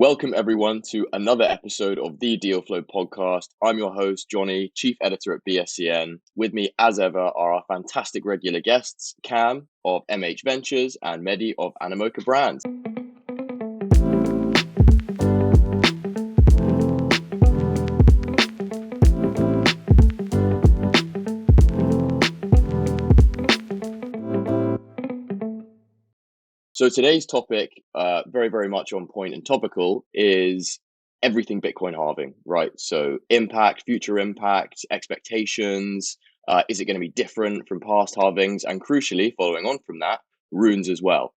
Welcome, everyone, to another episode of the Deal Flow podcast. I'm your host, Johnny, Chief Editor at BSCN. With me, as ever, are our fantastic regular guests, Cam of MH Ventures and Mehdi of Animoca Brands. So today's topic, very, very much on point and topical, is everything Bitcoin halving, right? So impact, future impact, expectations. Is it going to be different from past halvings? And crucially, following on from that, runes as well.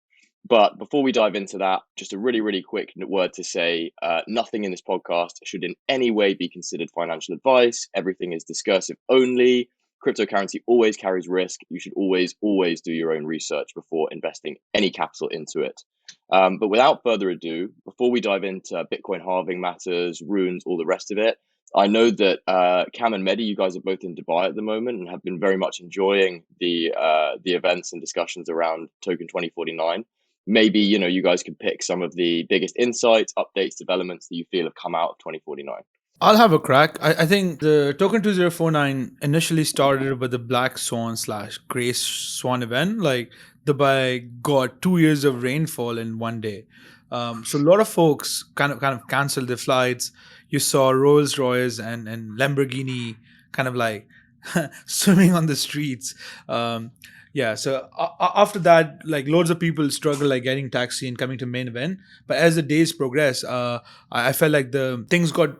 But before we dive into that, just a really, really quick word to say, nothing in this podcast should in any way be considered financial advice. Everything is discursive only. Cryptocurrency always carries risk. You should always do your own research before investing any capital into it. But without further ado, before we dive into Bitcoin halving matters, runes, all the rest of it, I know that Cam and Mehdi, you guys are both in Dubai at the moment and have been very much enjoying the events and discussions around Token 2049. Maybe, you guys could pick some of the biggest insights, updates, developments that you feel have come out of 2049. I'll have a crack. I think the Token 2049 initially started with the Black Swan / Grey Swan event. Like Dubai got 2 years of rainfall in one day. So a lot of folks kind of canceled their flights. You saw Rolls Royce and Lamborghini kind of like swimming on the streets. So after that, like loads of people struggle like getting taxi and coming to main event. But as the days progress, I felt like the things got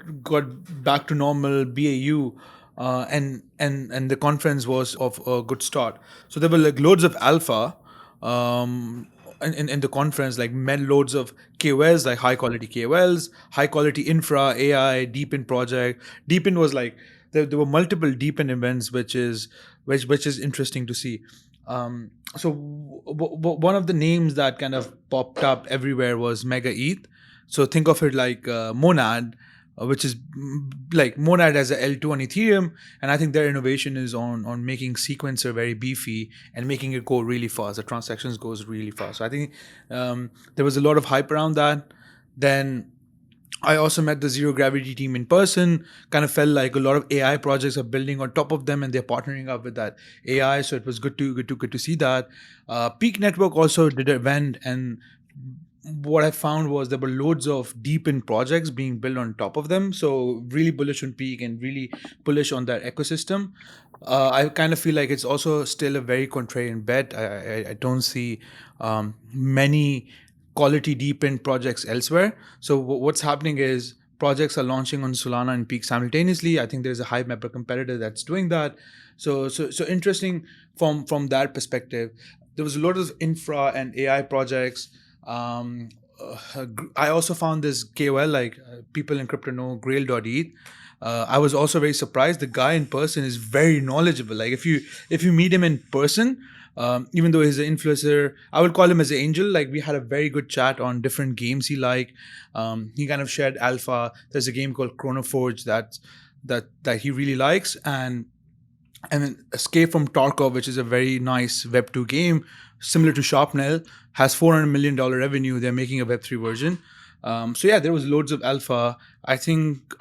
back to normal BAU, and the conference was of a good start. So there were like loads of alpha. In the conference, like met loads of KOLs, like high quality KOLs, high quality infra, AI, Deepin project. Deepin was like there were multiple Deepin events, which is interesting to see. So one of the names that kind of popped up everywhere was Mega ETH. So think of it like Monad, which is like Monad as a L2 on Ethereum, and I think their innovation is on making sequencer very beefy and making it go really fast. The transactions goes really fast. So I think there was a lot of hype around that. Then I also met the Zero Gravity team in person. Kind of felt like a lot of AI projects are building on top of them, and they're partnering up with that AI. So it was good to see that. Peak Network also did an event, and what I found was there were loads of Deepin projects being built on top of them. So really bullish on Peak and really bullish on that ecosystem. I kind of feel like it's also still a very contrarian bet. I don't see many quality Deepin projects elsewhere. So what's happening is projects are launching on Solana and Peak simultaneously. I think there's a Hive-Mapper competitor that's doing that. So interesting from that perspective. There was a lot of infra and AI projects. I also found this KOL, like people in crypto know, Grail.eth. I was also very surprised. The guy in person is very knowledgeable. Like if you meet him in person, even though he's an influencer, I would call him as an angel. Like we had a very good chat on different games he liked. He kind of shared alpha. There's a game called Chronoforge that he really likes, and then Escape from Tarkov, which is a very nice Web2 game, similar to Sharpnel, has $400 million revenue. They're making a Web3 version. There was loads of alpha. I think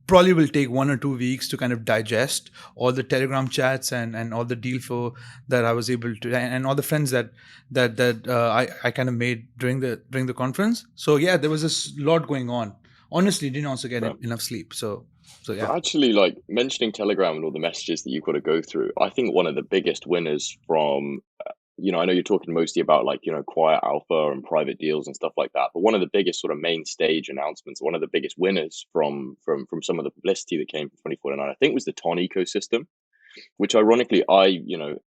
probably will take 1 or 2 weeks to kind of digest all the Telegram chats and all the deal flow that I was able to, and all the friends that I kind of made during the conference. So yeah, there was a lot going on. Honestly, didn't also get enough sleep. So yeah. But actually, like mentioning Telegram and all the messages that you've got to go through, I think one of the biggest winners from, I know you're talking mostly about like, quiet alpha and private deals and stuff like that. But one of the biggest sort of main stage announcements, one of the biggest winners from some of the publicity that came from 2049, I think was the TON ecosystem, which ironically I,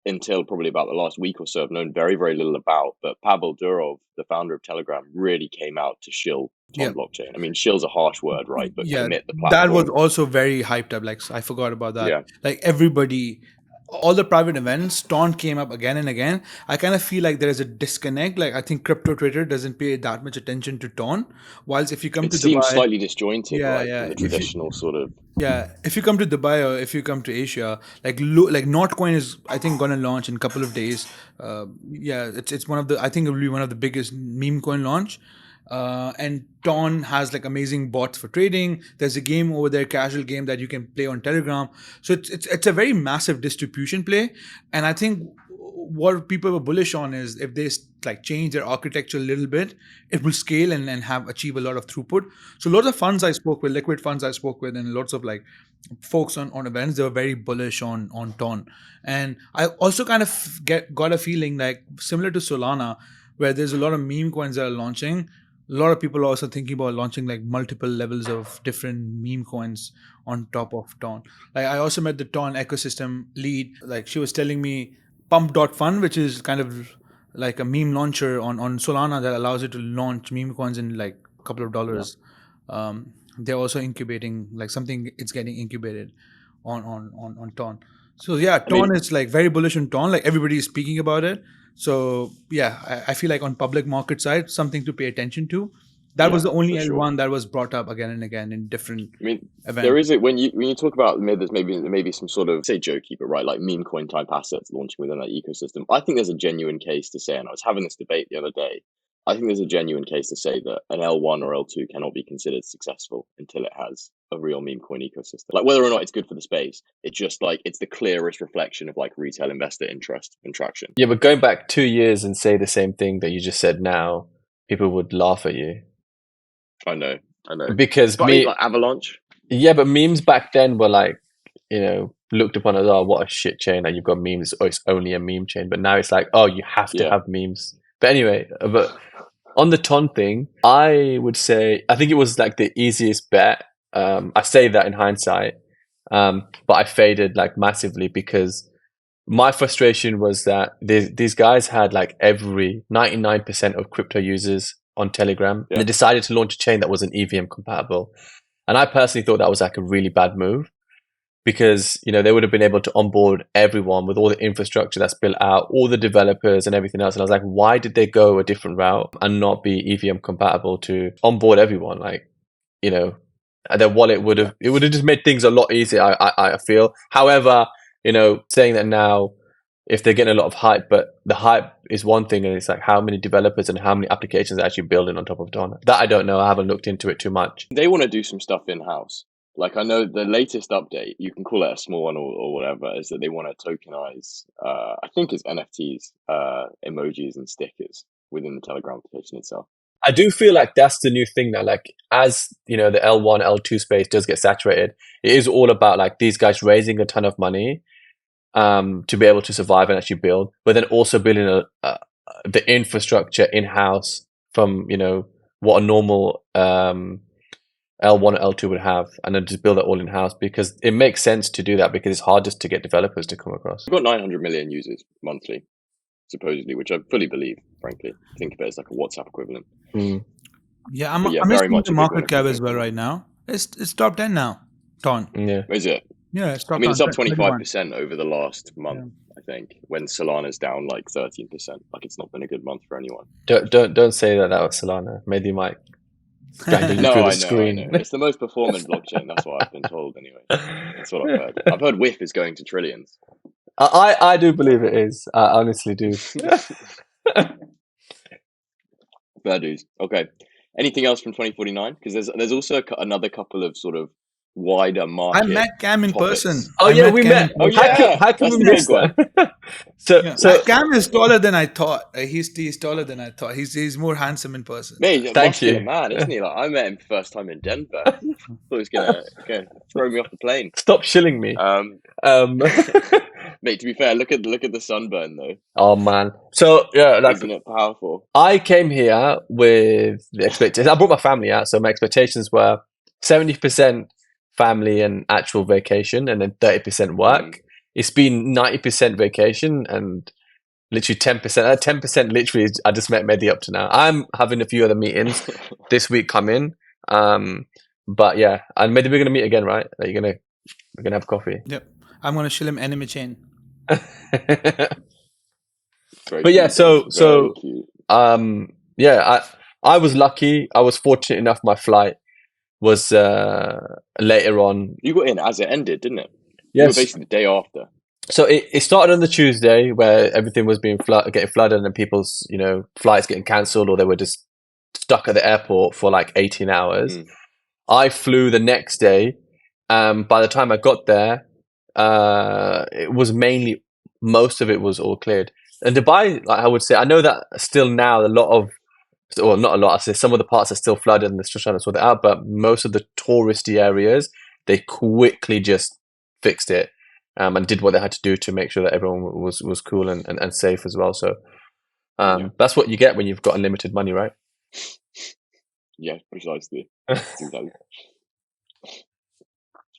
until probably about the last week or so, have known very, very little about. But Pavel Durov, the founder of Telegram, really came out to shill TON blockchain. I mean, shill's a harsh word, right? But commit the platform. That was also very hyped up. Like I forgot about that. Yeah. Like everybody, all the private events, TON came up again and again. I kind of feel like there is a disconnect. Like I think crypto Twitter doesn't pay that much attention to TON. Whilst if you come to Dubai, it seems slightly disjointed, right? From the traditional sort of. Yeah, if you come to Dubai or if you come to Asia, like Notcoin is, I think, gonna launch in a couple of days. It's one of the, I think it will be one of the biggest meme coin launch. And Ton has like amazing bots for trading. There's a game over there, casual game that you can play on Telegram. So it's a very massive distribution play. And I think what people were bullish on is if they like change their architecture a little bit, it will scale and have achieve a lot of throughput. So lots of funds I spoke with, liquid funds I spoke with, and lots of like folks on events, they were very bullish on Ton. And I also kind of got a feeling like similar to Solana, where there's a lot of meme coins that are launching. A lot of people are also thinking about launching like multiple levels of different meme coins on top of Ton. Like I also met the Ton ecosystem lead. Like she was telling me Pump.fun, which is kind of like a meme launcher on Solana that allows you to launch meme coins in like a couple of dollars. They're also incubating like something. It's getting incubated on Ton. So yeah, Ton is like very bullish on Ton. Like everybody is speaking about it. So yeah, I feel like on public market side, something to pay attention to. That was the only one that was brought up again and again in different events. There is it when you talk about there's maybe some sort of, say, jokey, but right, like meme coin type assets launching within that ecosystem. I think there's a genuine case to say, and I was having this debate the other day, I think there's a genuine case to say that an L1 or L2 cannot be considered successful until it has a real meme coin ecosystem. Like whether or not it's good for the space, it's just like it's the clearest reflection of like retail investor interest and traction. Yeah, but going back 2 years and say the same thing that you just said now, people would laugh at you. I know. Because like Avalanche. Yeah, but memes back then were like, looked upon as, oh, what a shit chain that you've got memes. Oh, it's only a meme chain. But now it's like, oh, you have to have memes. But anyway, but on the Ton thing, I would say I think it was like the easiest bet. I say that in hindsight, but I faded like massively because my frustration was that these guys had like 99% of crypto users on Telegram. Yeah. They decided to launch a chain that wasn't EVM compatible. And I personally thought that was like a really bad move because, they would have been able to onboard everyone with all the infrastructure that's built out, all the developers and everything else. And I was like, why did they go a different route and not be EVM compatible to onboard everyone? Like, their wallet would have just made things a lot easier, I feel. However, saying that now, if they're getting a lot of hype, but the hype is one thing, and it's like how many developers and how many applications are actually building on top of Ton. That I don't know. I haven't looked into it too much. They want to do some stuff in-house. Like I know the latest update, you can call it a small one or whatever, is that they want to tokenize, I think it's NFTs, emojis and stickers within the Telegram application itself. I do feel like that's the new thing now. Like as the L1, L2 space does get saturated, it is all about like these guys raising a ton of money to be able to survive and actually build, but then also building the infrastructure in-house from what a normal L1 or L2 would have, and then just build it all in-house because it makes sense to do that because it's hard just to get developers to come across. We've got 900 million users monthly, supposedly, which I fully believe, frankly. Think of it as like a WhatsApp equivalent. Yeah, I'm very much the market cap as well right now. It's top 10 now, Ton. Yeah. Is it? Yeah, it's top 10. It's up 25% over the last month, I think, when Solana's down like 13%. Like it's not been a good month for anyone. Don't say that was Solana. Maybe you might strangle you through the screen. I know. It's the most performant blockchain. That's what I've been told anyway. That's what I've heard. I've heard WIF is going to trillions. I do believe it is. I honestly do. Fair dues. Okay. Anything else from 2049? Because there's also another couple of sort of wider market. I met Cam in person. Oh yeah, we met. Oh yeah, how can we miss that? So Cam is taller than I thought. He's taller than I thought. He's more handsome in person. Mate, thank you, man. Isn't he? Like I met him first time in Denver. I thought he was gonna throw me off the plane. Stop shilling me. Mate, to be fair, look at the sunburn though. Oh man. So yeah, like, isn't it powerful? I came here with the expectations. I brought my family out, so my expectations were 70% family and actual vacation, and then 30% work. It's been 90% vacation and literally 10%. 10% literally, I just met Mehdi up to now. I'm having a few other meetings this week coming. But yeah, and Mehdi, we're gonna meet again, right? We're gonna have coffee. Yep, I'm gonna show him anime chain. But yeah, so yeah, I was lucky. I was fortunate enough. My flight was later on. You got in as it ended, didn't it? Yes. You were basically the day after. So it started on the Tuesday where everything was getting flooded and people's flights getting cancelled or they were just stuck at the airport for like 18 hours. I flew the next day. By the time I got there, it was mainly, most of it was all cleared. And Dubai, like I would say, I know that still now a lot of, or not a lot, I say some of the parts are still flooded and they're still trying to sort it out, but most of the touristy areas, they quickly just fixed it and did what they had to do to make sure that everyone was cool and safe as well. So that's what you get when you've got unlimited money, right? Yeah, precisely.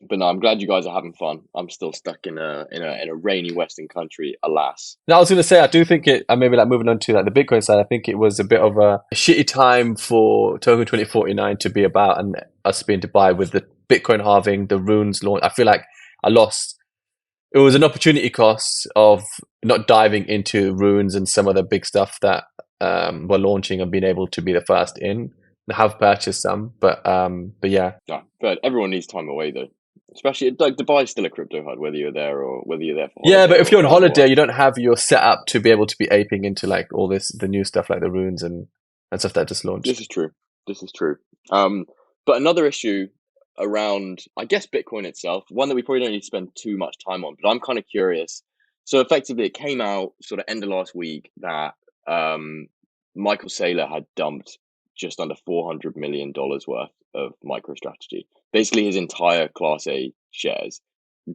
But no, I'm glad you guys are having fun. I'm still stuck in a rainy Western country, alas. Now, I was going to say, I do think it, and maybe like moving on to like the Bitcoin side, I think it was a bit of a shitty time for Token 2049 to be about, and us being Dubai with the Bitcoin halving, the RUNES launch. I feel like I lost. It was an opportunity cost of not diving into RUNES and some of the big stuff that were launching and being able to be the first in. I have purchased some, but yeah. No, but everyone needs time away though. Especially like Dubai's still a crypto hub, whether you're there or whether you're there for holiday. Yeah, but if you're on holiday, you don't have your setup to be able to be aping into like all the new stuff like the RUNES and stuff that just launched. This is true. But another issue around, I guess, Bitcoin itself, one that we probably don't need to spend too much time on, but I'm kind of curious. So effectively, it came out sort of end of last week that Michael Saylor had dumped just under $400 million worth of MicroStrategy, basically his entire Class A shares.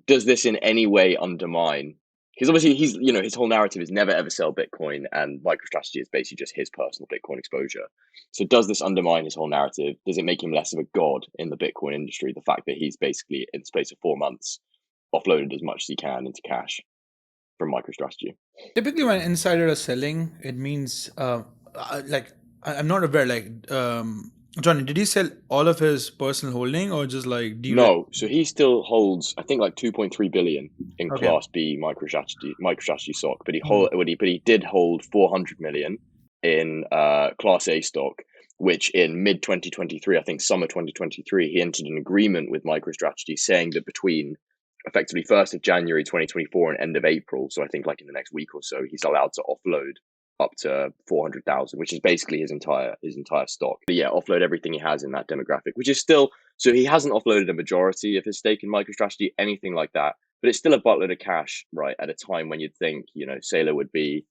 Does this in any way undermine? Because obviously his whole narrative is never ever sell Bitcoin, and MicroStrategy is basically just his personal Bitcoin exposure. So does this undermine his whole narrative? Does it make him less of a god in the Bitcoin industry? The fact that he's basically in the space of 4 months offloaded as much as he can into cash from MicroStrategy. Typically, when insiders are selling, it means like I'm not aware. Like, Johnny, did he sell all of his personal holding or just like? No, so he still holds, I think, like 2.3 billion in Class B MicroStrategy stock, but he did hold 400 million in Class A stock, which in mid 2023, I think summer 2023, he entered an agreement with MicroStrategy saying that between effectively 1st of January 2024 and end of April, so I think like in the next week or so, he's allowed to offload up to 400,000, which is basically his entire stock. But yeah, offload everything he has in that demographic, which is still, so he hasn't offloaded a majority of his stake in MicroStrategy, anything like that, but it's still a buttload of cash, right? At a time when you'd think, Saylor would be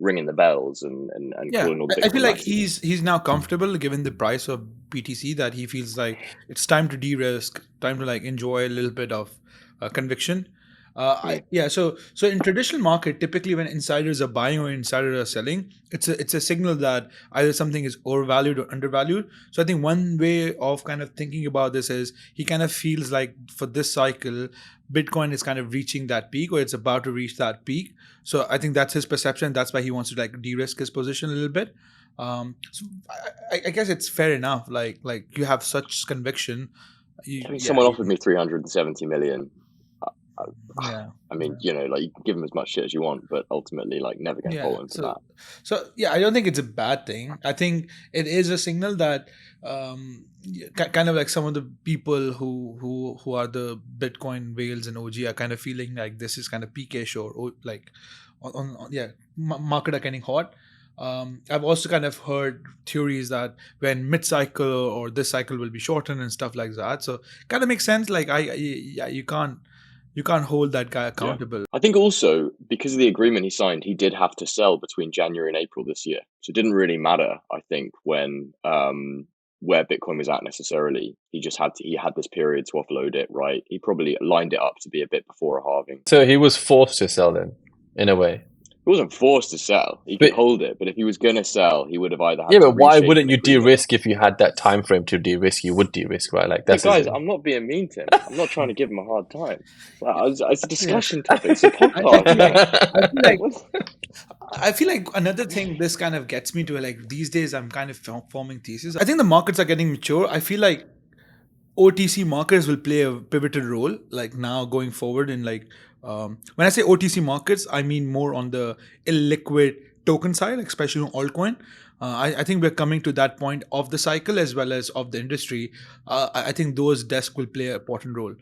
ringing the bells and calling all the Bitcoin. I feel like he's now comfortable given the price of BTC that he feels like it's time to de-risk, time to like enjoy a little bit of conviction. So in traditional market, typically when insiders are buying or insiders are selling, it's a signal that either something is overvalued or undervalued. So I think one way of kind of thinking about this is he kind of feels like for this cycle, Bitcoin is kind of reaching that peak or it's about to reach that peak. So I think that's his perception. That's why he wants to like de-risk his position a little bit. So I guess it's fair enough. Like you have such conviction. Someone offered me 370 million. I mean, yeah. like you can give them as much shit as you want, but ultimately, like, never going to fall into that. So yeah, I don't think it's a bad thing. I think it is a signal that kind of like some of the people who are the Bitcoin whales and OG are kind of feeling like this is kind of peakish or like market are getting hot. I've also kind of heard theories that when mid-cycle or this cycle will be shortened and stuff like that. So kind of makes sense. Like you can't hold that guy accountable. Yeah. I think also because of the agreement he signed, he did have to sell between January and April this year. So it didn't really matter, I think, when where Bitcoin was at necessarily. He had this period to offload it, right? He probably lined it up to be a bit before a halving. So he was forced to sell then, in a way. He wasn't forced to sell. He could hold it, but if he was going to sell, he would have either had to but why wouldn't you de-risk if you had that time frame to de-risk? You would de-risk, right? Like that's guys, I'm not being mean to him. I'm not trying to give him a hard time. It's a discussion topic. It's a podcast. I feel like another thing this kind of gets me to, like these days I'm kind of forming thesis. I think the markets are getting mature. I feel like OTC markets will play a pivotal role, like now going forward in like when I say OTC markets, I mean more on the illiquid token side, especially on altcoin. I think we're coming to that point of the cycle as well as of the industry. I think those desks will play an important role.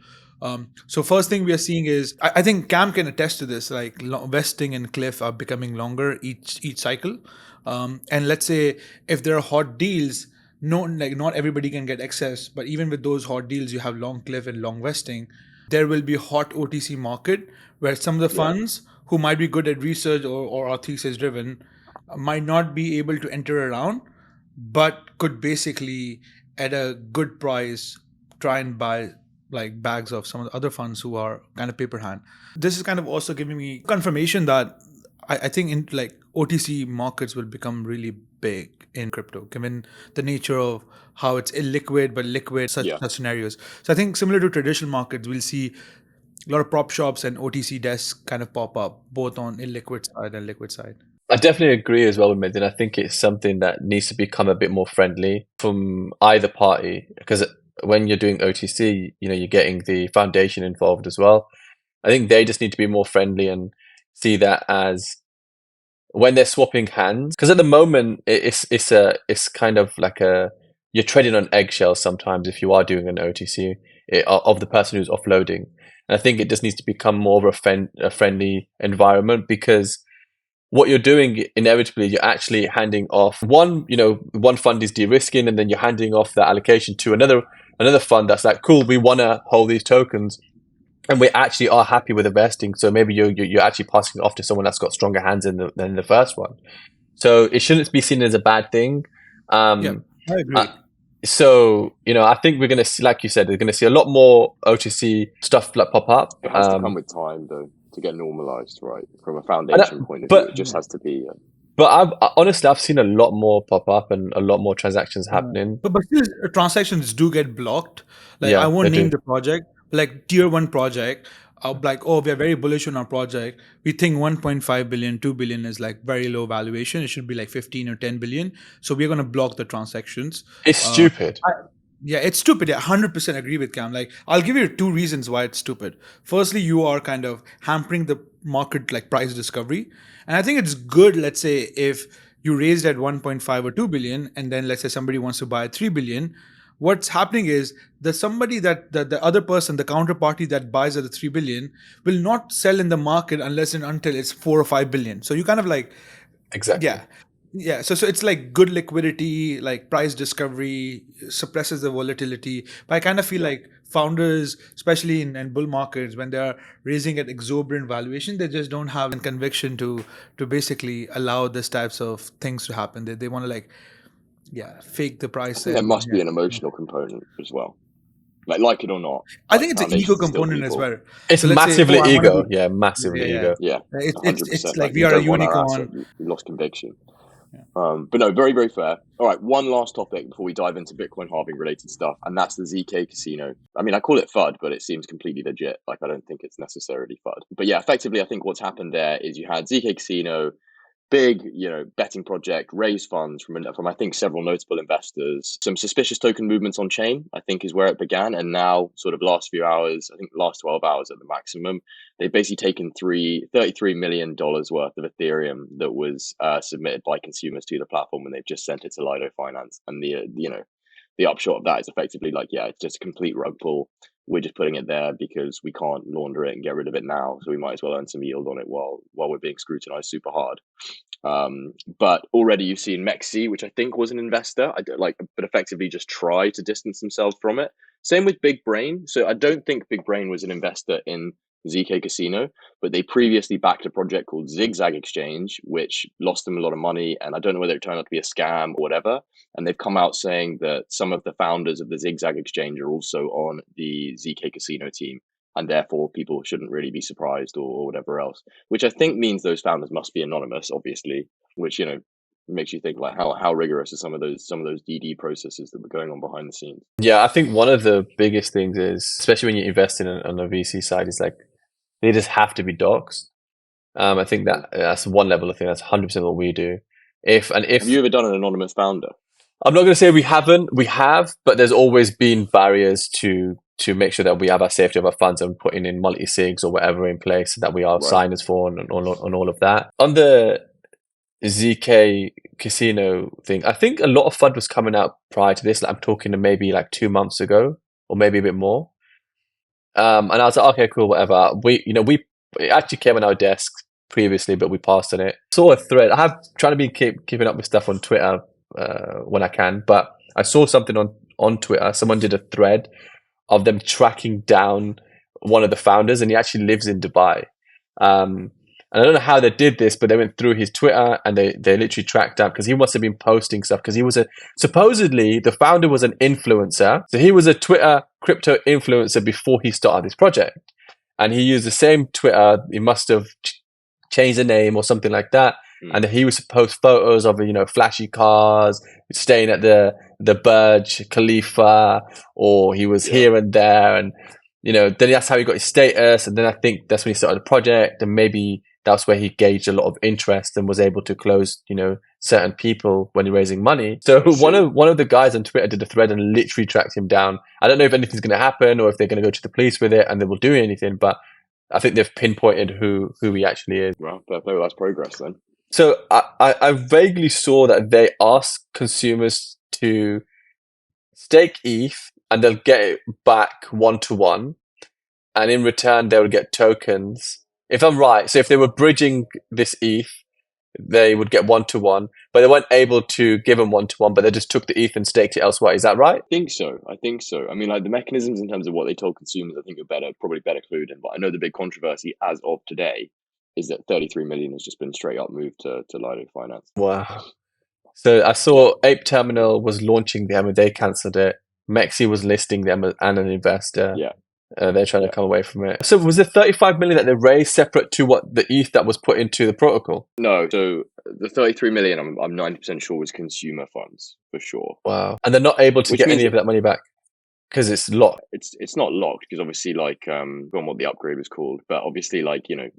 So first thing we are seeing is, I think Cam can attest to this, like vesting and cliff are becoming longer each cycle. And let's say if there are hot deals, not everybody can get access, but even with those hot deals, you have long cliff and long vesting. There will be hot OTC market where some of the funds who might be good at research or are thesis driven might not be able to enter around, but could basically at a good price try and buy like bags of some of the other funds who are kind of paper hand. This is kind of also giving me confirmation that I think in like OTC markets will become really big in crypto, given the nature of how it's illiquid but liquid, such scenarios. So I think similar to traditional markets, we'll see a lot of prop shops and OTC desks kind of pop up, both on illiquid side and liquid side. I definitely agree as well with Midin. I think it's something that needs to become a bit more friendly from either party, because when you're doing OTC, you're getting the foundation involved as well. I think they just need to be more friendly and see that as when they're swapping hands, because at the moment it's kind of like you're treading on eggshells sometimes if you are doing an OTC of the person who's offloading. And I think it just needs to become more of a friendly environment, because what you're doing inevitably, you're actually handing off one fund is de-risking, and then you're handing off that allocation to another fund that's like, cool, we want to hold these tokens, and we actually are happy with investing. So maybe you're actually passing it off to someone that's got stronger hands than the first one. So it shouldn't be seen as a bad thing. I agree. So I think we're going to see, like you said, we're going to see a lot more OTC stuff like pop up. It has to come with time, though, to get normalized, right? From a foundation point of view, it just has to be. But honestly, I've seen a lot more pop up and a lot more transactions happening. But still, transactions do get blocked. Like I won't name the project, like tier 1 project. Like, oh, we are very bullish on our project. We think 1.5 billion, 2 billion is like very low valuation. It should be like 15 or 10 billion. So we're going to block the transactions. It's stupid. It's stupid. I 100% agree with Cam. Like, I'll give you 2 reasons why it's stupid. Firstly, you are kind of hampering the market like price discovery. And I think it's good, let's say, if you raised at 1.5 or 2 billion, and then let's say somebody wants to buy 3 billion. What's happening is that somebody the other person, the counterparty that buys at the 3 billion will not sell in the market unless and until it's 4 or 5 billion. So you kind of like, exactly. Yeah. So it's like good liquidity, like price discovery, suppresses the volatility. But I kind of feel like founders, especially in bull markets, when they're raising at exorbitant valuation, they just don't have conviction to basically allow this types of things to happen. They want to fake the price. There must be an emotional component as well. Like it or not. I think it's an ego component as well. It's massively ego. Massively ego. Yeah, 100%. It's like we are a unicorn. We lost conviction. But no, very, very fair. All right, one last topic before we dive into Bitcoin halving related stuff, and that's the ZKasion. I mean, I call it FUD, but it seems completely legit. Like, I don't think it's necessarily FUD. But yeah, effectively, I think what's happened there is you had ZKasion, big, betting project, raise funds from I think several notable investors. Some suspicious token movements on chain, I think, is where it began. And now, sort of last few hours, I think the last 12 hours at the maximum, they've basically taken $33 million worth of Ethereum that was submitted by consumers to the platform, and they've just sent it to Lido Finance. And the upshot of that is effectively like, it's just a complete rug pull. We're just putting it there because we can't launder it and get rid of it now. So we might as well earn some yield on it while we're being scrutinized super hard. But already you've seen Mexi, which I think was an investor, but effectively just try to distance themselves from it. Same with Big Brain. So I don't think Big Brain was an investor in ZKasion, but they previously backed a project called Zigzag Exchange, which lost them a lot of money. And I don't know whether it turned out to be a scam or whatever. And they've come out saying that some of the founders of the Zigzag Exchange are also on the ZKasion team. And therefore, people shouldn't really be surprised or whatever else, which I think means those founders must be anonymous, obviously, which, makes you think like how rigorous are some of those DD processes that were going on behind the scenes. Yeah, I think one of the biggest things is, especially when you invest in on the VC side, is like they just have to be doxed. I think that's one level of thing. That's 100% what we do. Have you ever done an anonymous founder? I'm not going to say we haven't. We have, but there's always been barriers to make sure that we have our safety of our funds and putting in multi-sigs or whatever in place that we are signers for and all of that. On the ZKasion thing, I think a lot of FUD was coming out prior to this. Like, I'm talking to maybe like 2 months ago or maybe a bit more. And I was like, okay, cool, whatever. It actually came on our desk previously, but we passed on it. Saw a thread. I have trying to be keeping up with stuff on Twitter when I can, but I saw something on Twitter. Someone did a thread of them tracking down one of the founders, and he actually lives in Dubai. And I don't know how they did this, but they went through his Twitter and they literally tracked down, because he must have been posting stuff, because he was supposedly the founder was an influencer. So he was a Twitter crypto influencer before he started this project. And he used the same Twitter. He must have changed the name or something like that. And he was to post photos of, flashy cars, staying at the Burj Khalifa, or he was here and there. And, then that's how he got his status. And then I think that's when he started the project, and maybe that's where he gauged a lot of interest and was able to close, certain people when you're raising money. So one of the guys on Twitter did a thread and literally tracked him down. I don't know if anything's going to happen or if they're going to go to the police with it and they will do anything, but I think they've pinpointed who he actually is. Well, that's progress then. So I vaguely saw that they ask consumers to stake ETH and they'll get it back 1-to-1, and in return they will get tokens. If I'm right, so if they were bridging this ETH, they would get 1-to-1, but they weren't able to give them 1-to-1, but they just took the ETH and staked it elsewhere. Is that right? I think so. I mean, like, the mechanisms in terms of what they told consumers, I think are probably better clued in. But I know the big controversy as of today is that 33 million has just been straight up moved to Lido Finance. Wow. So I saw Ape Terminal was launching them and they cancelled it. Mexi was listing them and an investor. Yeah. They're trying to come away from it. So was the 35 million that they raised separate to what the ETH that was put into the protocol? No. So the 33 million, I'm 90% sure was consumer funds for sure. Wow. And they're not able to get any of that money back because it's locked. It's not locked because obviously, like, on what the upgrade was called, but obviously, like, ETH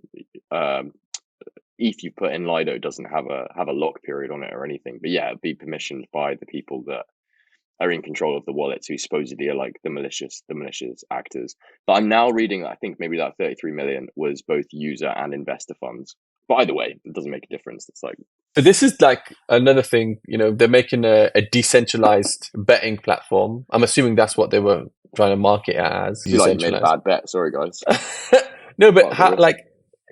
you put in Lido doesn't have a lock period on it or anything. But yeah, it'd be permissioned by the people that are in control of the wallets, who supposedly are like the malicious actors. But I'm now reading that I think maybe that 33 million was both user and investor funds. But either way, it doesn't make a difference. It's like, but this is like another thing, they're making a decentralized betting platform. I'm assuming that's what they were trying to market it as. You like made a bad bet. Sorry, guys. No, but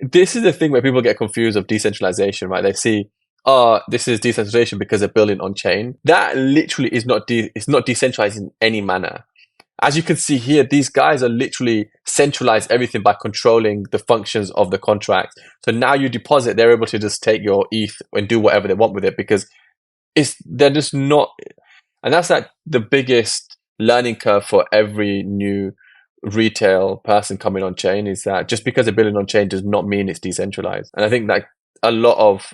this is the thing where people get confused of decentralization, right? They see, this is decentralization because they're building on chain. That literally is not it's not decentralized in any manner. As you can see here, these guys are literally centralized everything by controlling the functions of the contract. So now you deposit, they're able to just take your ETH and do whatever they want with it, because they're just not. And that's like the biggest learning curve for every new retail person coming on chain, is that just because they're building on chain does not mean it's decentralized. And I think like a lot of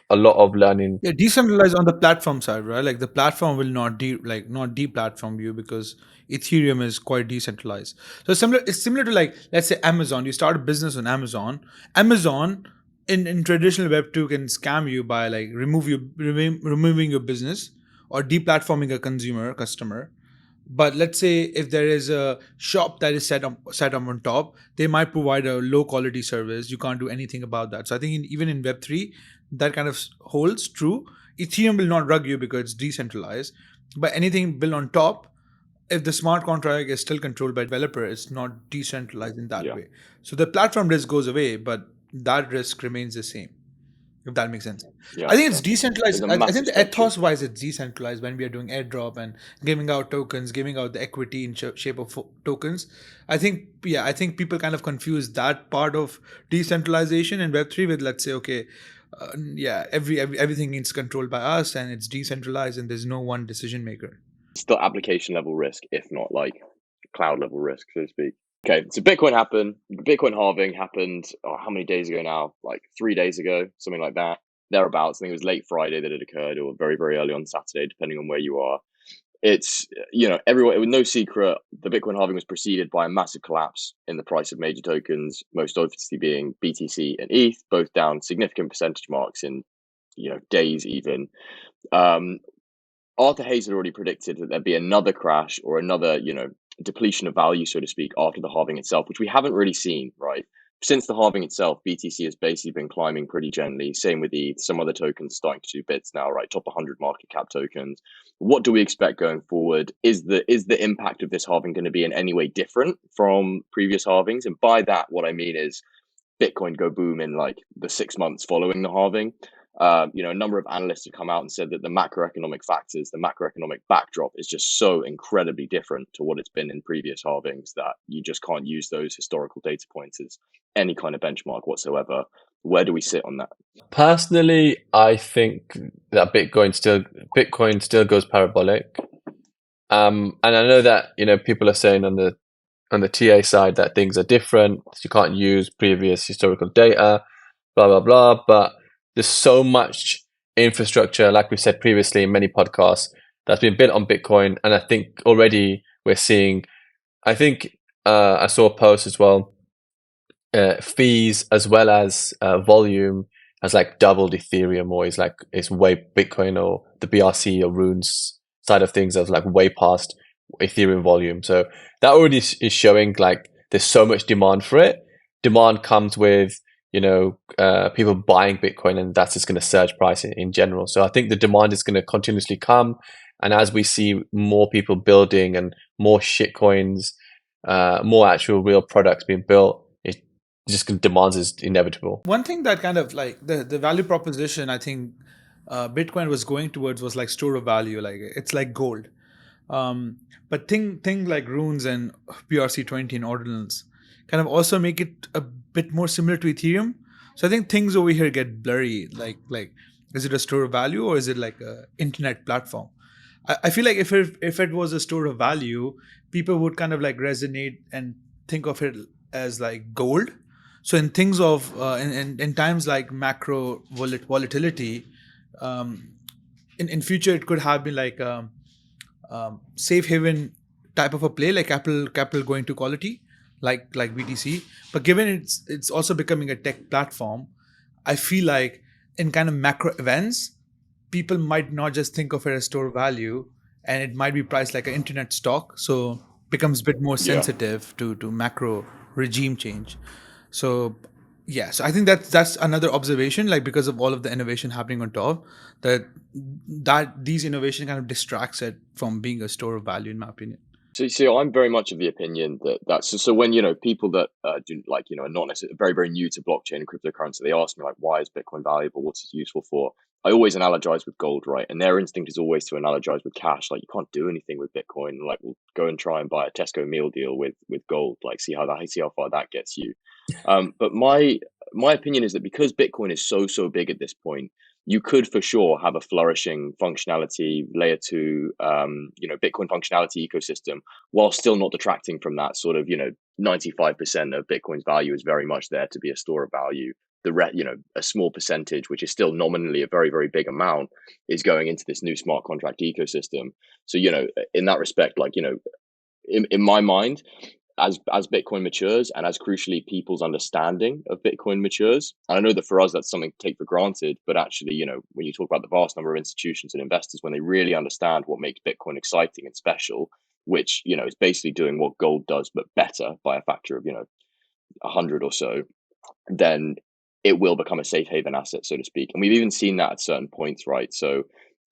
learning. Yeah, decentralized on the platform side, right? Like the platform will not deplatform you, because Ethereum is quite decentralized. So it's similar to, like, let's say Amazon. You start a business on Amazon. Amazon in traditional Web 2 can scam you by like removing your business or deplatforming a customer. But let's say if there is a shop that is set up on top, they might provide a low quality service. You can't do anything about that. So I think even in Web3, that kind of holds true. Ethereum will not rug you because it's decentralized. But anything built on top, if the smart contract is still controlled by developer, it's not decentralized in that way. So the platform risk goes away, but that risk remains the same. If that makes sense. Yeah, I think it's decentralized. I think the ethos wise, it's decentralized when we are doing airdrop and giving out tokens, giving out the equity in shape of tokens. I think people kind of confuse that part of decentralization in Web3 with, let's say, okay, everything is controlled by us and it's decentralized and there's no one decision maker. It's still application level risk, if not like cloud level risk, so to speak. Okay, so Bitcoin halving happened, how many days ago now? Like 3 days ago, something like that, thereabouts. I think it was late Friday that it occurred, or very, very early on Saturday, depending on where you are. It's, everyone, it was no secret, the Bitcoin halving was preceded by a massive collapse in the price of major tokens, most obviously being BTC and ETH, both down significant percentage marks in, days even. Arthur Hayes had already predicted that there'd be another crash or another, depletion of value, so to speak, after the halving itself, which we haven't really seen, right? Since the halving itself, BTC has basically been climbing pretty gently. Same with ETH. Some other tokens starting to do bits now, right? Top 100 market cap tokens. What do we expect going forward? Is the impact of this halving going to be in any way different from previous halvings? And by that, what I mean is Bitcoin go boom in like the 6 months following the halving. A number of analysts have come out and said that the macroeconomic factors, the macroeconomic backdrop is just so incredibly different to what it's been in previous halvings that you just can't use those historical data points as any kind of benchmark whatsoever. Where do we sit on that? Personally, I think that Bitcoin still goes parabolic. And I know that people are saying on the TA side that things are different. You can't use previous historical data, blah blah blah. But there's so much infrastructure, like we said previously in many podcasts, that's been built on Bitcoin, and I think already we're seeing. I think I saw a post as well. Fees as well as volume has like doubled Ethereum, or it's way Bitcoin or the BRC or RUNES side of things as like way past Ethereum volume. So that already is showing like there's so much demand for it. Demand comes with people buying Bitcoin, and that's just going to surge price in general. So I think the demand is going to continuously come, and as we see more people building and more shitcoins, more actual real products being built, just demands is inevitable. One thing that kind of like the value proposition I think Bitcoin was going towards was like store of value, like it's like gold. But thing like runes and BRC20 and ordinals kind of also make it a bit more similar to Ethereum. So I think things over here get blurry. Like is it a store of value or is it like a internet platform? I feel like if it was a store of value, people would kind of like resonate and think of it as like gold. So in things of in times like macro volatility, in future it could have been like safe haven type of a play, like capital going to quality, like BTC. But given it's also becoming a tech platform, I feel like in kind of macro events, people might not just think of it as store value, and it might be priced like an internet stock, so becomes a bit more sensitive to macro regime change. So so I think that's another observation, like because of all of the innovation happening on top, that these innovation kind of distracts it from being a store of value, in my opinion. So I'm very much of the opinion that's so when people that do are not necessarily very, very new to blockchain and cryptocurrency, they ask me like, why is Bitcoin valuable? What's it useful for? I always analogize with gold, right? And their instinct is always to analogize with cash. Like you can't do anything with Bitcoin. Like we'll go and try and buy a Tesco meal deal with gold. Like see how far that gets you. But my opinion is that because Bitcoin is so big at this point, you could for sure have a flourishing functionality layer 2, Bitcoin functionality ecosystem, while still not detracting from that sort of, 95% of Bitcoin's value is very much there to be a store of value. A small percentage, which is still nominally a very, very big amount, is going into this new smart contract ecosystem. So, in that respect, in my mind, as Bitcoin matures and as crucially people's understanding of Bitcoin matures, and I know that for us that's something to take for granted, but actually, when you talk about the vast number of institutions and investors, when they really understand what makes Bitcoin exciting and special, which is basically doing what gold does but better by a factor of 100 or so, then it will become a safe haven asset, so to speak. And we've even seen that at certain points, right? So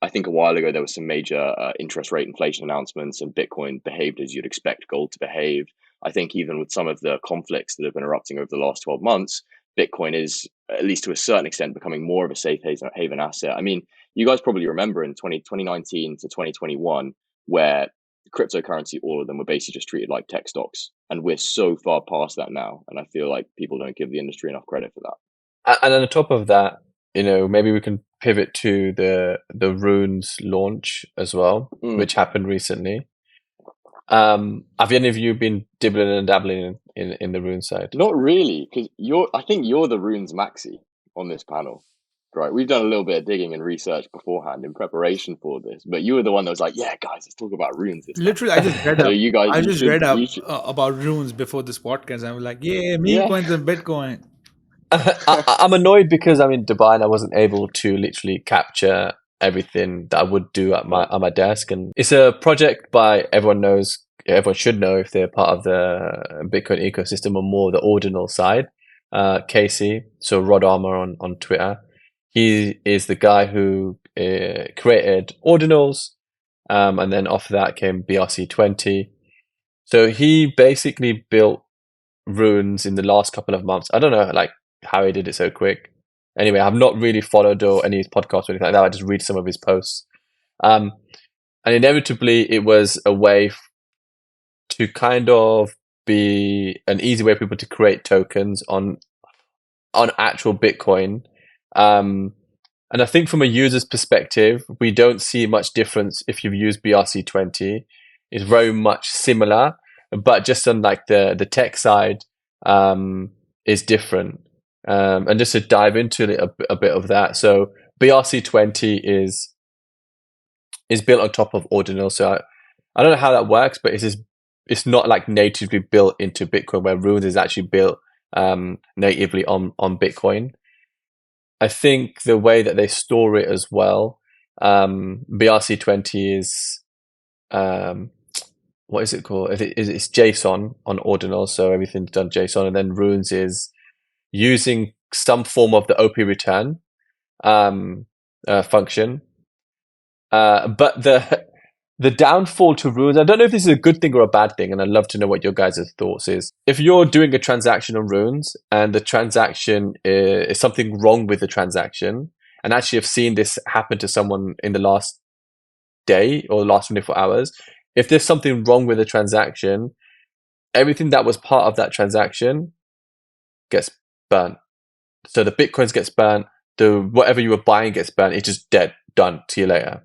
I think a while ago there was some major interest rate inflation announcements, and Bitcoin behaved as you'd expect gold to behave. I think even with some of the conflicts that have been erupting over the last 12 months, Bitcoin is, at least to a certain extent, becoming more of a safe haven asset. I mean, you guys probably remember in 2019 to 2021, where cryptocurrency, all of them were basically just treated like tech stocks. And we're so far past that now. And I feel like people don't give the industry enough credit for that. And on top of that, maybe we can pivot to the RUNES launch as well, which happened recently. Have any of you been dibbling and dabbling in the RUNES side? Not really, because I think you're the RUNES maxi on this panel, right? We've done a little bit of digging and research beforehand in preparation for this, but you were the one that was like, "Yeah, guys, let's talk about RUNES." Literally, I just read up. So you guys, I just read up about RUNES before this podcast. I was like, "Yeah, meme coins and Bitcoin." I'm annoyed because I'm in Dubai and I wasn't able to literally capture everything that I would do at my desk. And it's a project by everyone should know if they're part of the Bitcoin ecosystem or more the ordinal side. Casey, so Rod Armour on Twitter, he is the guy who created ordinals, and then off that came BRC20. So he basically built RUNES in the last couple of months. I don't know how he did it so quick. Anyway, I've not really followed or any podcasts or anything like that. I just read some of his posts. And inevitably, it was a way to kind of be an easy way for people to create tokens on actual Bitcoin. And I think from a user's perspective, we don't see much difference if you've used BRC20. It's very much similar, but just on like the tech side is different. And just to dive into a bit of that. So BRC20 is built on top of Ordinal. So I don't know how that works, but it's not like natively built into Bitcoin, where RUNES is actually built natively on Bitcoin. I think the way that they store it as well, BRC20 is what is it called? It's JSON on Ordinal, so everything's done JSON, and then RUNES is using some form of the OP return function. But the downfall to RUNES, I don't know if this is a good thing or a bad thing, and I'd love to know what your guys' thoughts is. If you're doing a transaction on RUNES and the transaction is something wrong with the transaction, and actually I've seen this happen to someone in the last day or the last 24 hours, if there's something wrong with the transaction, everything that was part of that transaction gets burnt. So the Bitcoins gets burnt, whatever you were buying gets burnt, it's just dead, done, see you later.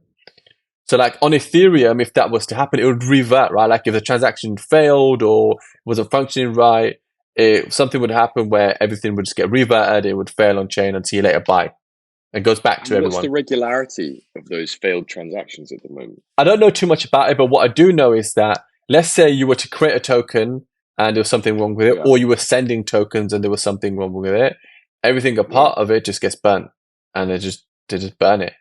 So like on Ethereum, if that was to happen, it would revert, right? Like if the transaction failed or wasn't functioning right, something would happen where everything would just get reverted, it would fail on chain and see you later, bye. It goes back to everyone. What's the regularity of those failed transactions at the moment? I don't know too much about it, but what I do know is that, let's say you were to create a token and there was something wrong with it, or you were sending tokens and there was something wrong with it, everything a part of it just gets burnt, and they just burn it.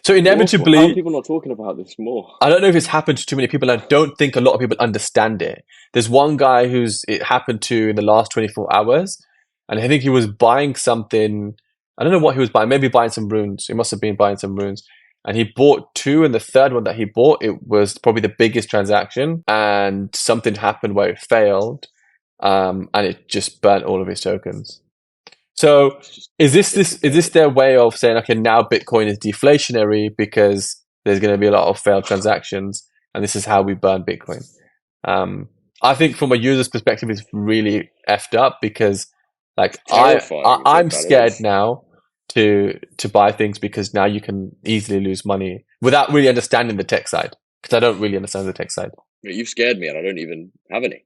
So inevitably, how are people not talking about this more? I don't know if it's happened to too many people. I don't think a lot of people understand it. There's one guy it happened to in the last 24 hours, and I think he was buying something. I don't know what he was buying. Maybe buying some RUNES. He must have been buying some RUNES. And he bought two, and the third one that he bought, it was probably the biggest transaction, and something happened where it failed, and it just burnt all of his tokens. So is this their way of saying, okay, now Bitcoin is deflationary because there's going to be a lot of failed transactions, and this is how we burn Bitcoin? I think from a user's perspective, it's really effed up, because like I'm scared now to buy things, because now you can easily lose money without really understanding the tech side, because I don't really understand the tech side. You've scared me, and I don't even have any.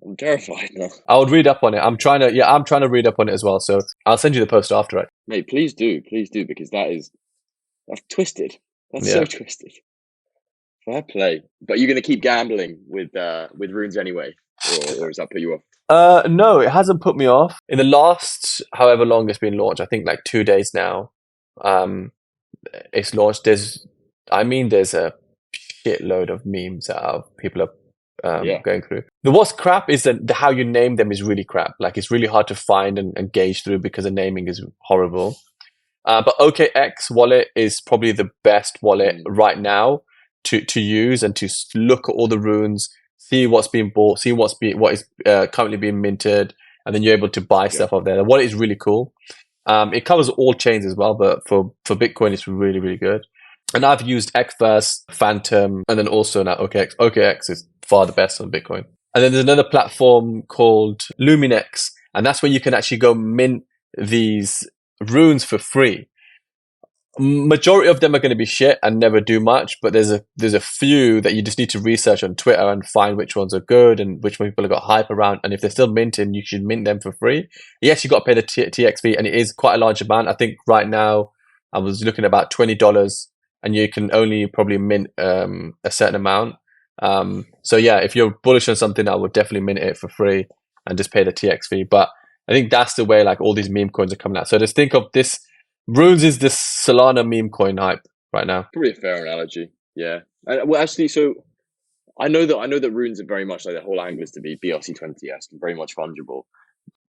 I'm terrified now. I would read up on it. I'm trying to read up on it as well. So I'll send you the post after it. Mate, please do, because that's twisted. That's so twisted. Fair play. But you're going to keep gambling with RUNES anyway, or does that put you off? No, it hasn't put me off. In the last, however long it's been launched, I think like 2 days now, it's launched. There's a shitload of memes that people are going through. What's crap is that how you name them is really crap. Like it's really hard to find and gauge through, because the naming is horrible. But OKX wallet is probably the best wallet right now to use and to look at all the RUNES, see what's being bought, see what is currently being minted, and then you're able to buy stuff off there. The wallet is really cool. It covers all chains as well, but for Bitcoin, it's really, really good. And I've used Xverse, Phantom, and then also now OKX. OKX is far the best on Bitcoin. And then there's another platform called Luminex, and that's where you can actually go mint these RUNES for free. Majority of them are going to be shit and never do much, but there's a few that you just need to research on Twitter and find which ones are good and which one people have got hype around. And if they're still minting, you should mint them for free. Yes, you got to pay the TX fee, and it is quite a large amount. I think right now I was looking at about $20, and you can only probably mint a certain amount. So yeah, if you're bullish on something, I would definitely mint it for free and just pay the TX fee. But I think that's the way like all these meme coins are coming out. So just think of this. RUNES is the Solana meme coin hype right now. Probably a fair analogy. Yeah. Well, actually, so I know that RUNES are very much like the whole angle is to be BRC20-esque and very much fungible.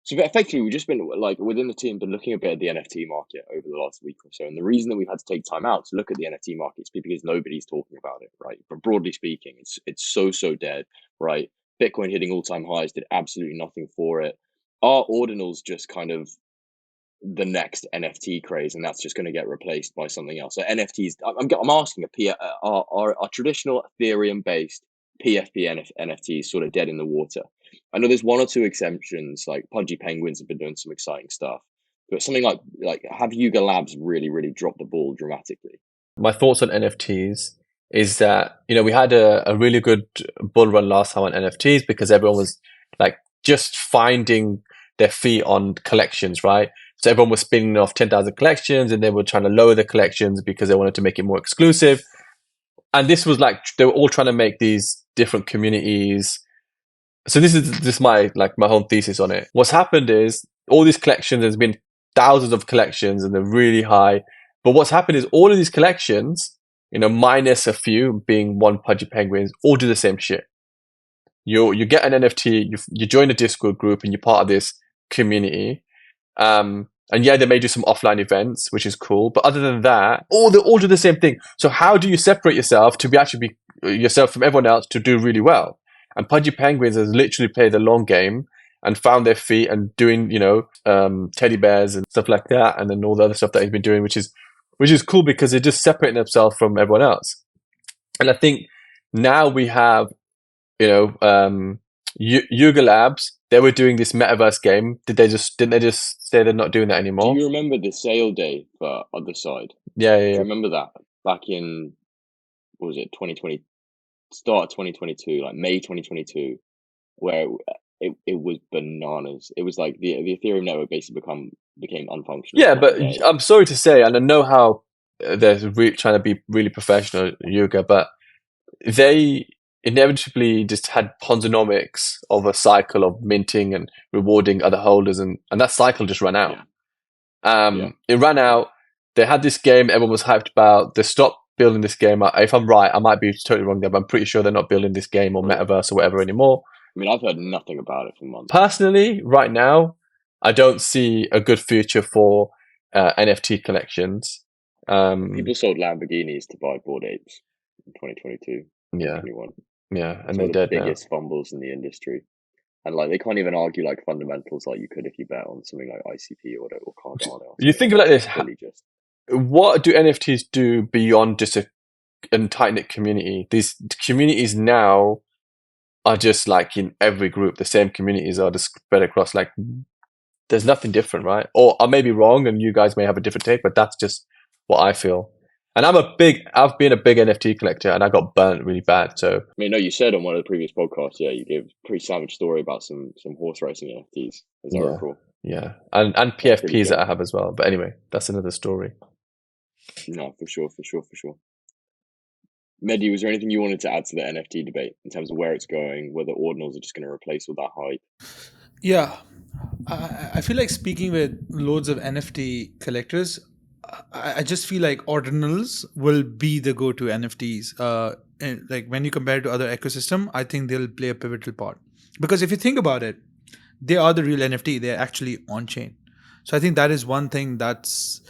So effectively, we've just been like within the team been looking a bit at the NFT market over the last week or so. And the reason that we've had to take time out to look at the NFT market is because nobody's talking about it, right? But broadly speaking, it's so dead, right? Bitcoin hitting all-time highs did absolutely nothing for it. Our ordinals just kind of the next NFT craze, and that's just going to get replaced by something else. So NFTs, I'm asking are traditional Ethereum based PFP NFTs sort of dead in the water? I know there's one or two exemptions, like Pudgy Penguins have been doing some exciting stuff, but something like have Yuga Labs really dropped the ball dramatically? My thoughts on NFTs is that, we had a really good bull run last time on NFTs because everyone was like just finding their feet on collections, right? So everyone was spinning off 10,000 collections and they were trying to lower the collections because they wanted to make it more exclusive. And this was like, they were all trying to make these different communities. So this is my whole thesis on it. What's happened is all these collections, there's been thousands of collections and they're really high. But what's happened is all of these collections, minus a few being one Pudgy Penguins, all do the same shit. You get an NFT, you join a Discord group and you're part of this community. And yeah, they may do some offline events, which is cool. But other than that, they all do the same thing. So how do you separate yourself to be yourself from everyone else to do really well? And Pudgy Penguins has literally played the long game and found their feet and doing, teddy bears and stuff like that. And then all the other stuff that he's been doing, which is cool because they're just separating themselves from everyone else. And I think now we have, Yuga Labs, they were doing this metaverse game. Didn't they just say they're not doing that anymore? Do you remember the sale day for Other Side? Yeah. Do you remember that back in, what was it, 2020, start of 2022, like May 2022, where it was bananas. It was like the Ethereum network basically became unfunctional. Yeah, but I'm sorry to say, and I know how they're trying to be really professional, Yuga, but they inevitably just had Ponzonomics of a cycle of minting and rewarding other holders, and that cycle just ran out. It ran out. They had this game everyone was hyped about. They stopped building this game. If I'm right, I might be totally wrong there, but I'm pretty sure they're not building this game or metaverse or whatever anymore. I mean, I've heard nothing about it for months. Personally, right now, I don't see a good future for NFT collections. People sold Lamborghinis to buy Bored Apes in 2022. Yeah. 2021. Yeah, and they're dead the biggest fumbles in the industry. And they can't even argue fundamentals like you could if you bet on something like ICP or Cardano. You think about this. What do NFTs do beyond just a tight-knit community? These communities now are just in every group. The same communities are just spread across. There's nothing different, right? Or I may be wrong and you guys may have a different take, but that's just what I feel. And I've been a big NFT collector and I got burnt really bad. So I mean, no, you said on one of the previous podcasts, you gave a pretty savage story about some horse racing NFTs, as I recall. Yeah. And PFPs that I have as well. But anyway, that's another story. No, for sure. Mehdi, was there anything you wanted to add to the NFT debate in terms of where it's going, whether ordinals are just going to replace all that hype? Yeah. I feel like speaking with loads of NFT collectors, I just feel like ordinals will be the go-to NFTs. And when you compare it to other ecosystem, I think they'll play a pivotal part. Because if you think about it, they are the real NFT. They're actually on-chain. So I think that is one thing that's,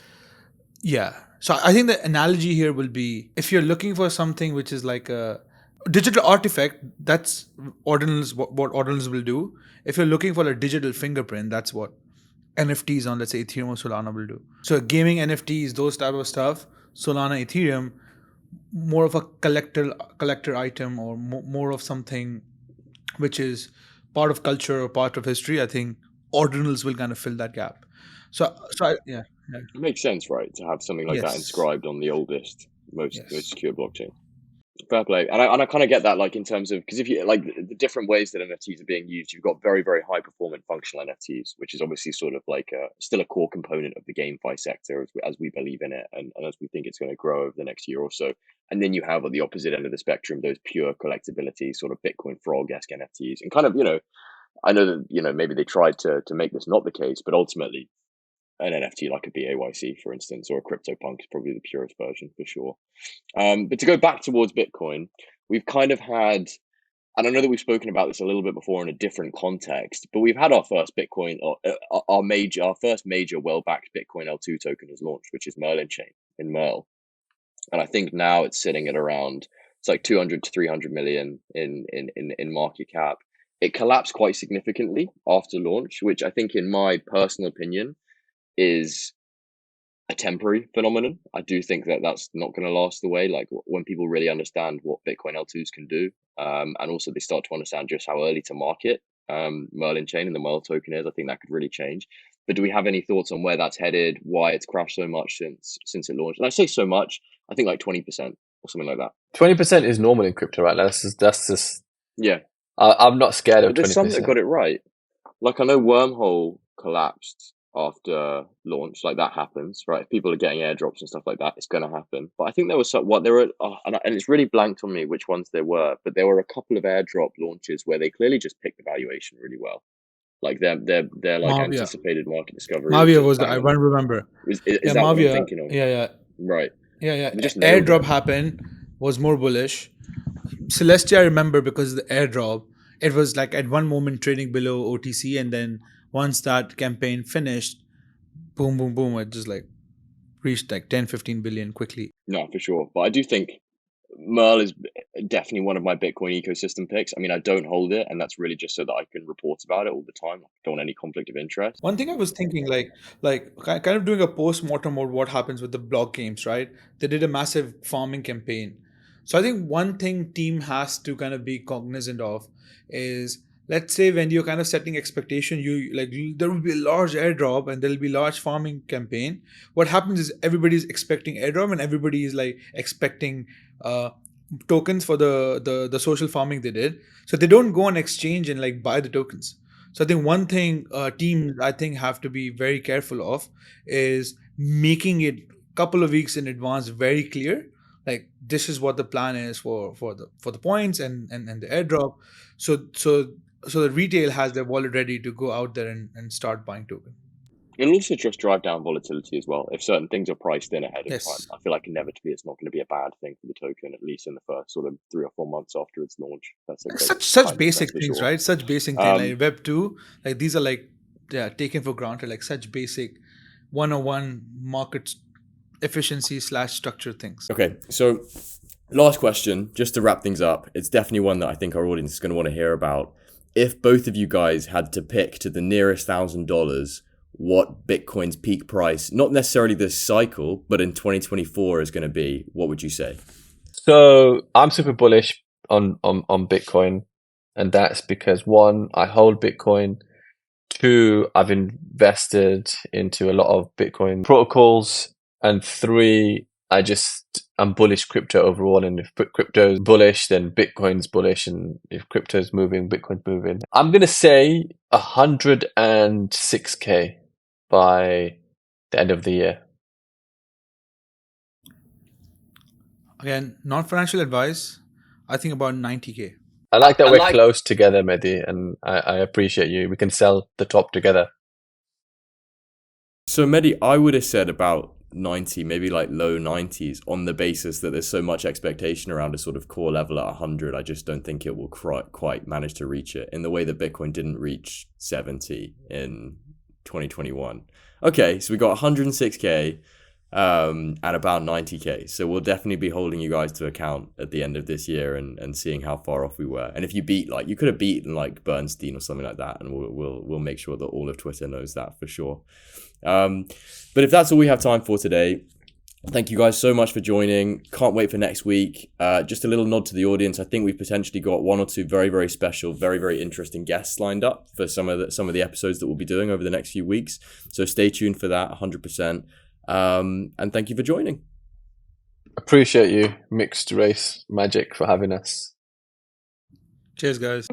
So I think the analogy here will be, if you're looking for something which is like a digital artifact, that's ordinals, what ordinals will do. If you're looking for a digital fingerprint, that's what NFTs on, let's say, Ethereum or Solana will do. So gaming NFTs, those type of stuff, Solana, Ethereum, more of a collector item or more of something which is part of culture or part of history. I think ordinals will kind of fill that gap. It makes sense, right, to have something like that inscribed on the oldest, most secure blockchain. Fair play. And I kind of get that, in terms of, because if you the different ways that NFTs are being used, you've got very, very high performant functional NFTs, which is obviously sort of still a core component of the GameFi sector as we believe in it and as we think it's going to grow over the next year or so. And then you have at the opposite end of the spectrum, those pure collectability sort of Bitcoin frog-esque NFTs. And kind of, I know that, maybe they tried to make this not the case, but ultimately an NFT like a BAYC, for instance, or a CryptoPunk is probably the purest version for sure. But to go back towards Bitcoin, we've kind of had, and I know that we've spoken about this a little bit before in a different context, but we've had our first Bitcoin, our first major well-backed Bitcoin L2 token has launched, which is Merlin chain in MERL. And I think now it's sitting at around, it's like 200 to 300 million in market cap. It collapsed quite significantly after launch, which I think, in my personal opinion, is a temporary phenomenon. I do think that that's not going to last away. Like when people really understand what Bitcoin L2s can do, and also they start to understand just how early to market Merlin chain and the MERL token is, I think that could really change. But do we have any thoughts on where that's headed? Why it's crashed so much since it launched? And I say so much, I think like 20% or something like that. 20% is normal in crypto, right? That's just yeah. I'm not scared of 20%. There's some that got it right. Like I know Wormhole collapsed after launch, like that happens, right? If people are getting airdrops and stuff like that, it's going to happen. But I think there was and it's really blanked on me which ones there were, but there were a couple of airdrop launches where they clearly just picked the valuation really well. Like they're like Mavia. anticipated market discovery. Mavia was I don't remember. Is yeah, that Mavia, what I'm thinking of? Yeah. Right. Yeah. Just Airdrop happened, was more bullish. Celestia, I remember because the airdrop, it was like at one moment trading below OTC, and then once that campaign finished, boom, it just like reached like 10-15 billion quickly. No, for sure. But I do think MERL is definitely one of my Bitcoin ecosystem picks. I mean, I don't hold it, and that's really just so that I can report about it all the time. I don't want any conflict of interest. One thing I was thinking, like kind of doing a post-mortem on what happens with the block games, right? They did a massive farming campaign. So I think one thing team has to kind of be cognizant of is, let's say when you're kind of setting expectation, you like there will be a large airdrop and there will be large farming campaign. What happens is everybody's expecting airdrop and everybody is like expecting tokens for the social farming they did. So they don't go on exchange and like buy the tokens. So I think one thing teams I think have to be very careful of is making it a couple of weeks in advance very clear. Like this is what the plan is for the points and the airdrop. So the retail has their wallet ready to go out there and start buying token. It'll also just drive down volatility as well. If certain things are priced in ahead of Yes. time, I feel like inevitably it's not going to be a bad thing for the token, at least in the first sort of 3 or 4 months after its launch. That's such basic things, sure. right? Such basic things like Web 2, like these are like taken for granted, like such basic 101 market efficiency / structure things. Okay, so last question, just to wrap things up. It's definitely one that I think our audience is going to want to hear about. If both of you guys had to pick to the nearest $1,000 what Bitcoin's peak price, not necessarily this cycle, but in 2024 is going to be, what would you say? So I'm super bullish on Bitcoin, and that's because 1, I hold Bitcoin. 2, I've invested into a lot of Bitcoin protocols, and 3, I'm bullish crypto overall, and if crypto's bullish, then Bitcoin's bullish, and if crypto's moving, Bitcoin's moving. I'm gonna say 106K by the end of the year. Again, non-financial advice. I think about 90K. I like that we're close together, Mehdi, and I appreciate you. We can sell the top together. So Mehdi, I would have said about 90, maybe like low 90s, on the basis that there's so much expectation around a sort of core level at 100. I just don't think it will quite manage to reach it in the way that Bitcoin didn't reach 70 in 2021. Okay, so we got 106K and about 90K. So we'll definitely be holding you guys to account at the end of this year and seeing how far off we were. And if you beat, like, you could have beaten like Bernstein or something like that, and we'll make sure that all of Twitter knows that for sure. But if that's all we have time for today, thank you guys so much for joining. Can't wait for next week. Just a little nod to the audience. I think we've potentially got 1 or 2 very, very special, very, very interesting guests lined up for some of the episodes that we'll be doing over the next few weeks. So stay tuned for that, 100%. And thank you for joining. Appreciate you, Mixed Race Magic, for having us. Cheers, guys.